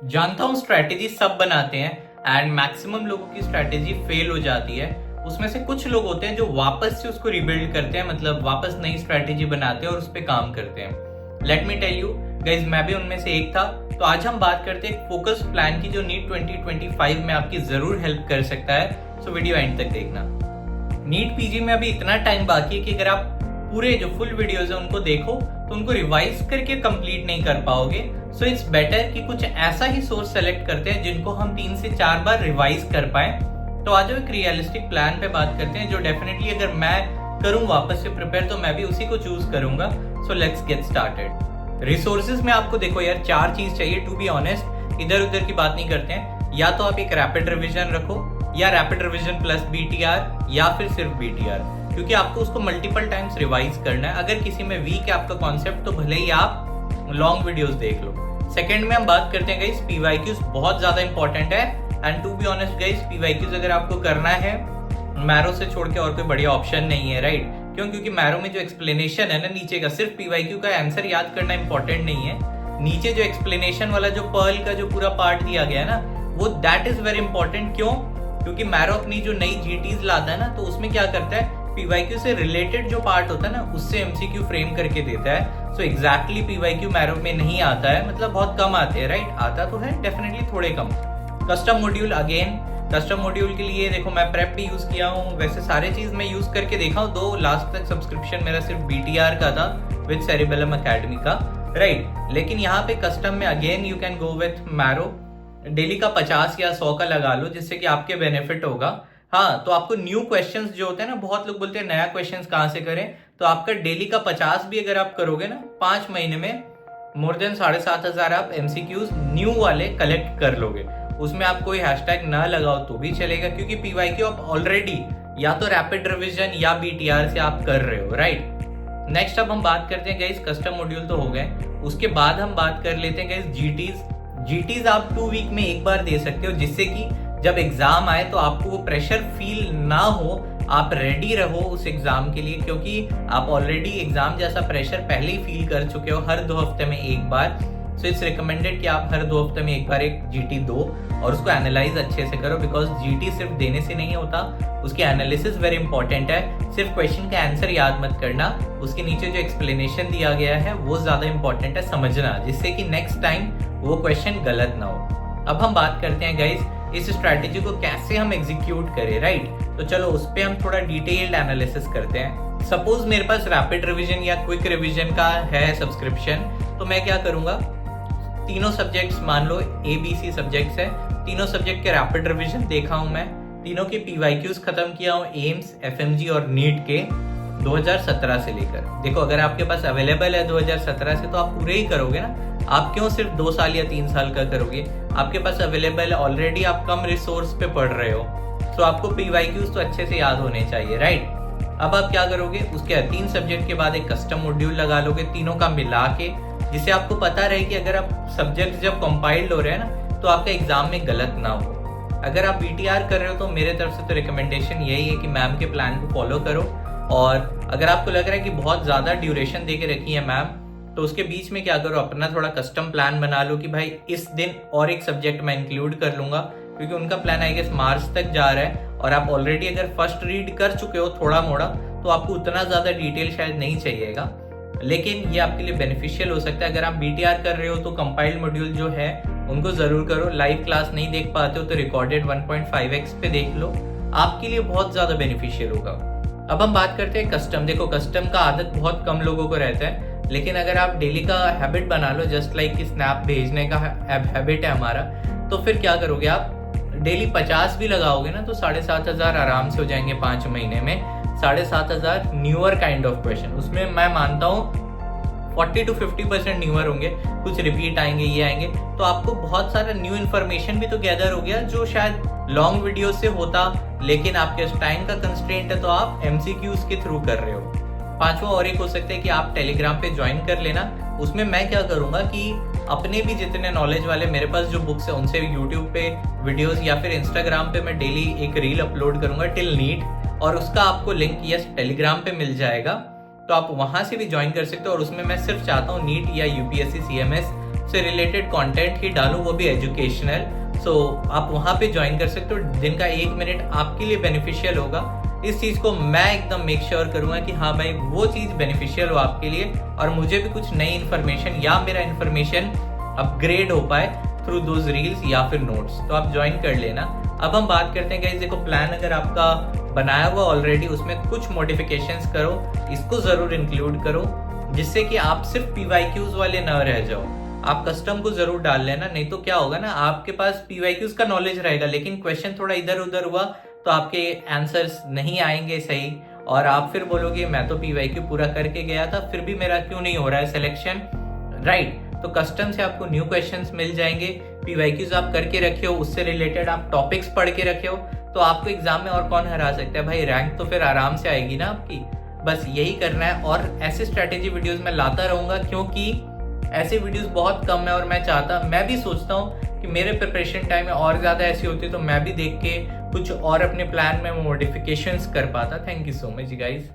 जानता हूँ स्ट्रैटेजी सब बनाते हैं एंड मैक्सिमम लोगों की स्ट्रैटेजी फेल हो जाती है। उसमें से कुछ लोग होते हैं जो वापस से उसको रिबिल्ड करते हैं, मतलब वापस नई स्ट्रैटेजी बनाते हैं और उस पर काम करते हैं। Let me tell you guys, मैं भी उनमें से एक था। तो आज हम बात करते हैं एक फोकस प्लान की जो नीट 2025 में आपकी जरूर हेल्प कर सकता है। सो वीडियो एंड तक देखना। नीट पीजी में अभी इतना टाइम बाकी है कि अगर आप पूरे जो फुल वीडियोज है उनको देखो तो उनको रिवाइज करके कंप्लीट नहीं कर पाओगे। सो इट्स बेटर कि कुछ ऐसा ही सोर्स सेलेक्ट करते हैं जिनको हम 3 से 4 बार रिवाइज कर पाए। तो आज एक रियलिस्टिक प्लान पे बात करते हैं जो डेफिनेटली अगर मैं करूं वापस से प्रिपेयर तो मैं भी उसी को चूज करूंगा। So let's get started. Resources में आपको देखो यार 4 चीज चाहिए। टू बी ऑनेस्ट, इधर उधर की बात नहीं करते हैं। या तो आप एक रैपिड रिविजन रखो, या रैपिड रिविजन प्लस बीटीआर, या फिर सिर्फ बीटीआर, क्योंकि आपको उसको मल्टीपल टाइम्स रिवाइज करना है। अगर किसी में वीक है आपका कॉन्सेप्ट तो भले ही आप लॉन्ग वीडियोस देख लो। सेकंड में हम बात करते हैं गाइस पीवाईक्यूज, बहुत ज्यादा इंपॉर्टेंट है। And to be honest guys, PYQs अगर आपको करना है मैरो से छोड़ के और कोई बढ़िया ऑप्शन नहीं है, राइट? क्यों? क्योंकि मैरो में जो एक्सप्लेनेशन है ना नीचे का, सिर्फ पीवाईक्यू का आंसर याद करना इंपॉर्टेंट नहीं है। नीचे जो एक्सप्लेनेशन वाला जो पर्ल का जो पूरा पार्ट दिया गया है ना, वो दैट इज वेरी इंपॉर्टेंट। क्यों? क्योंकि मैरो अपनी जो नई जीटीज लाता है ना, तो उसमें क्या करता है, पीवाईक्यू से रिलेटेड जो पार्ट होता है ना उससे एमसीक्यू फ्रेम करके देता है। सो एग्जैक्टली पीवाईक्यू मैरो में नहीं आता है, मतलब बहुत कम आते हैं, राइट? आता तो है डेफिनेटली, थोड़े कम। Custom module, again custom module के लिए देखो मैं प्रेप भी यूज किया हूँ, वैसे सारे चीज मैं यूज करके देखा हूँ। दो लास्ट तक सब्सक्रिप्शन मेरा सिर्फ बीटीआर का था विद सेरिबेलम अकेडमी का, राइट? लेकिन यहाँ पे कस्टम में again you can go with marrow. Daily का 50 या 100 का लगा लो जिससे कि आपके बेनिफिट होगा। हाँ, तो आपको न्यू क्वेश्चंस जो होते हैं ना, बहुत लोग बोलते हैं नया क्वेश्चंस कहाँ से करें, तो आपका डेली का 50 भी अगर आप करोगे ना 5 महीने में मोर देन 7,500 आप एमसीक्यूज न्यू वाले कलेक्ट कर लोगे। उसमें आप कोई हैशटैग ना लगाओ तो भी चलेगा, क्योंकि पीवाईक्यू आप ऑलरेडी या तो रैपिड रिविजन या बीटीआर से आप कर रहे हो, राइट? नेक्स्ट अब हम बात करते हैं गाइस, कस्टम मॉड्यूल तो हो गए। उसके बाद हम बात कर लेते हैं गाइस जीटीज आप 2 वीक में एक बार दे सकते हो, जिससे कि जब एग्जाम आए तो आपको वो प्रेशर फील ना हो, आप रेडी रहो उस एग्जाम के लिए, क्योंकि आप ऑलरेडी एग्जाम जैसा प्रेशर पहले ही फील कर चुके हो हर 2 हफ्ते में एक बार। सो इट्स रिकमेंडेड कि आप हर 2 हफ्ते में एक बार एक जीटी दो और उसको एनालाइज अच्छे से करो, बिकॉज जीटी सिर्फ देने से नहीं होता, उसकी एनालिसिस वेरी इंपॉर्टेंट है। सिर्फ क्वेश्चन का आंसर याद मत करना, उसके नीचे जो एक्सप्लेनेशन दिया गया है वो ज्यादा इंपॉर्टेंट है समझना, जिससे कि नेक्स्ट टाइम वो क्वेश्चन गलत ना हो। अब हम बात करते हैं गाइस इस स्ट्रैटेजी को कैसे हम एग्जीक्यूट करें, राइट? तो चलो उस पर हम थोड़ा डिटेल्ड एनालिसिस करते हैं। सपोज मेरे पास रैपिड रिवीजन या क्विक रिवीजन का है सब्सक्रिप्शन, तो मैं क्या करूंगा, तीनों सब्जेक्ट्स मान लो ABC सब्जेक्ट्स है, तीनों सब्जेक्ट के रैपिड रिवीजन देखा हूं मैं, तीनों के पीवाईक्यूज खत्म किया हूं, एम्स, FMG और नीट के 2017 से लेकर। देखो अगर आपके पास अवेलेबल है 2017 से तो आप पूरे ही करोगे ना, आप क्यों सिर्फ 2 साल या 3 साल का करोगे? आपके पास अवेलेबल है ऑलरेडी, आप कम रिसोर्स पे पढ़ रहे हो, तो आपको पीवाईक्यूज तो अच्छे से याद होने चाहिए, राइट? अब आप क्या करोगे, उसके 3 सब्जेक्ट के बाद एक कस्टम मॉड्यूल लगा लोगे तीनों का मिला के, जिससे आपको पता रहे कि अगर आप सब्जेक्ट जब कंपाइल्ड हो रहे हैं ना तो आपका एग्जाम में गलत ना हो। अगर आप बीटीआर कर रहे हो तो मेरे तरफ से तो रिकमेंडेशन यही है कि मैम के प्लान को फॉलो करो। और अगर आपको लग रहा है कि बहुत ज्यादा ड्यूरेशन दे के रखी है मैम, तो उसके बीच में क्या करो, अपना थोड़ा कस्टम प्लान बना लो कि भाई इस दिन और एक सब्जेक्ट मैं इंक्लूड कर लूंगा, क्योंकि उनका प्लान आई गेस मार्च तक जा रहा है और आप ऑलरेडी अगर फर्स्ट रीड कर चुके हो थोड़ा मोड़ा, तो आपको उतना ज्यादा डिटेल शायद नहीं चाहिएगा, लेकिन ये आपके लिए बेनिफिशियल हो सकता है। अगर आप बीटीआर कर रहे हो तो कंपाइल्ड मॉड्यूल जो है उनको जरूर करो। लाइव क्लास नहीं देख पाते हो तो रिकॉर्डेड 1.5x पे देख लो, आपके लिए बहुत ज्यादा बेनिफिशियल होगा। अब हम बात करते हैं कस्टम। देखो कस्टम का आदत बहुत कम लोगों को रहता है, लेकिन अगर आप डेली का हैबिट बना लो, जस्ट लाइक कि स्नैप भेजने का हैबिट है हमारा, तो फिर क्या करोगे, आप डेली 50 भी लगाओगे ना तो 7,500 आराम से हो जाएंगे 5 महीने में। 7,500 न्यूअर काइंड ऑफ क्वेश्चन, उसमें मैं मानता हूँ 40 to 50% न्यूअर होंगे, कुछ रिपीट आएंगे, ये आएंगे, तो आपको बहुत सारा न्यू इन्फॉर्मेशन भी तो गैदर हो गया जो शायद लॉन्ग वीडियो से होता, लेकिन आपके टाइम का कंस्ट्रेंट है तो आप एमसीक्यूज के थ्रू कर रहे हो। 5वां और एक हो सकता है कि आप टेलीग्राम पे ज्वाइन कर लेना। उसमें मैं क्या करूंगा कि अपने भी जितने नॉलेज वाले मेरे पास जो बुक्स है उनसे यूट्यूब पे वीडियोस या फिर इंस्टाग्राम पे मैं डेली एक रील अपलोड करूंगा टिल नीट, और उसका आपको लिंक यस टेलीग्राम पे मिल जाएगा, तो आप वहां से भी ज्वाइन कर सकते हो। और उसमें मैं सिर्फ चाहता हूँ नीट या यूपीएससी CMS से रिलेटेड कंटेंट ही डालूं, वो भी एजुकेशनल। सो आप वहाँ पे ज्वाइन कर सकते हो। दिन का 1 मिनट आपके लिए बेनिफिशियल होगा। इस चीज़ को मैं एकदम मेक श्योर करूँगा कि हाँ भाई वो चीज़ बेनिफिशियल हो आपके लिए, और मुझे भी कुछ नई इन्फॉर्मेशन या मेरा इन्फॉर्मेशन अपग्रेड हो पाए थ्रू दोज रील्स या फिर नोट्स। तो आप ज्वाइन कर लेना। अब हम बात करते हैं गाइस, देखो प्लान अगर आपका बनाया हुआ ऑलरेडी, उसमें कुछ मॉडिफिकेशंस करो, इसको ज़रूर इंक्लूड करो, जिससे कि आप सिर्फ PYQs वाले ना रह जाओ। आप कस्टम को जरूर डाल लेना, नहीं तो क्या होगा ना, आपके पास PYQs का नॉलेज रहेगा लेकिन क्वेश्चन थोड़ा इधर उधर हुआ तो आपके आंसर्स नहीं आएंगे सही, और आप फिर बोलोगे मैं तो PYQ पूरा करके गया था फिर भी मेरा क्यों नहीं हो रहा है सिलेक्शन, राइट। तो कस्टम से आपको न्यू क्वेश्चंस मिल जाएंगे, PYQs आप करके रखे हो, उससे रिलेटेड आप टॉपिक्स पढ़ के रखे हो, तो आपको एग्जाम में और कौन हरा सकता है भाई, रैंक तो फिर आराम से आएगी ना आपकी। बस यही करना है, और ऐसे स्ट्रैटेजी वीडियोस मैं लाता रहूंगा क्योंकि ऐसे वीडियोस बहुत कम है, और मैं भी सोचता हूँ कि मेरे प्रिपरेशन टाइम में और ज़्यादा ऐसी होती तो मैं भी देख के कुछ और अपने प्लान में मॉडिफिकेशंस कर पाता। Thank you so much guys.